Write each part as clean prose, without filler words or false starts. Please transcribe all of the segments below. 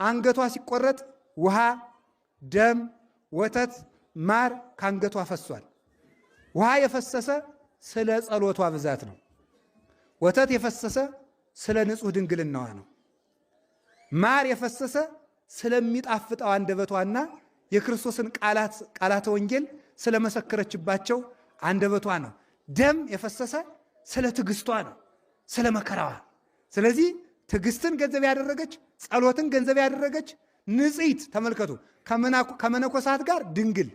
አንገቷ ሲቆረጥ ውሃ፣ ደም፣ ወተት፣ ማር ከአንገቷ ፈሷል። ውሃ የፈሰሰ ስለ ጸሎቷ ብዛት ነው። ወተት የፈሰሰ ስለ ንጹሕ ድንግልናዋ ነው። ማር የፈሰሰ ስለሚጣፍጠው አንደበቷና የክርስቶስን ቃላተ ወንጌል ስለመሰከረችባቸው አንደበቷ ነው። ደም የፈሰሰ ስለ ትዕግስቷ ነው፣ ስለ መከራዋ። ስለዚህ ትዕግስትን ገንዘብ ያደረገች፣ ጸሎትን ገንዘብ ያደረገች ንጽሕት፣ ተመልከቱ፣ ከመነኮሳት ጋር ድንግል፣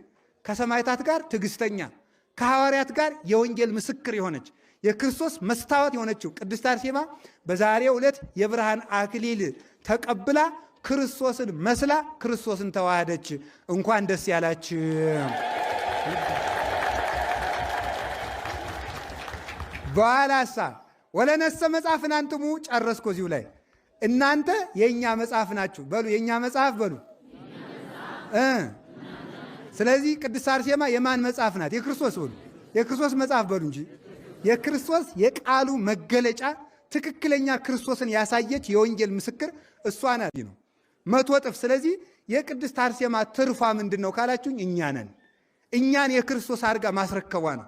ከሰማዕታት ጋር ትዕግስተኛ፣ ከሐዋርያት ጋር የወንጌል ምስክር የሆነች የክርስቶስ መስታወት የሆነችው ቅድስት አርሴማ በዛሬው ዕለት የብርሃን አክሊል ተቀብላ ክርስቶስን መስላ ክርስቶስን ተዋሃደች። እንኳን ደስ ያላችሁ። በኋላሳ ወለነሰ መጽሐፍን አንትሙ፣ ጨረስኮ እዚሁ ላይ እናንተ የእኛ መጽሐፍ ናችሁ በሉ። የእኛ መጽሐፍ በሉ። ስለዚህ ቅድስት አርሴማ የማን መጽሐፍ ናት? የክርስቶስ በሉ። የክርስቶስ መጽሐፍ በሉ እንጂ የክርስቶስ የቃሉ መገለጫ ትክክለኛ ክርስቶስን ያሳየች የወንጌል ምስክር እሷ ናት ነው 100 እጥፍ። ስለዚህ የቅድስት አርሴማ ትርፏ ምንድን ነው ካላችሁኝ፣ እኛ ነን። እኛን የክርስቶስ አድርጋ ማስረከቧ ነው።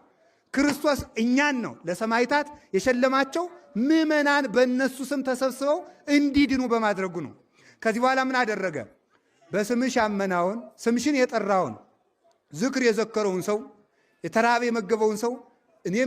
ክርስቶስ እኛን ነው ለሰማዕታት የሸለማቸው፣ ምዕመናን በእነሱ ስም ተሰብስበው እንዲድኑ በማድረጉ ነው። ከዚህ በኋላ ምን አደረገ? በስምሽ ያመናውን፣ ስምሽን የጠራውን፣ ዝክር የዘከረውን ሰው፣ የተራበ የመገበውን ሰው እኔም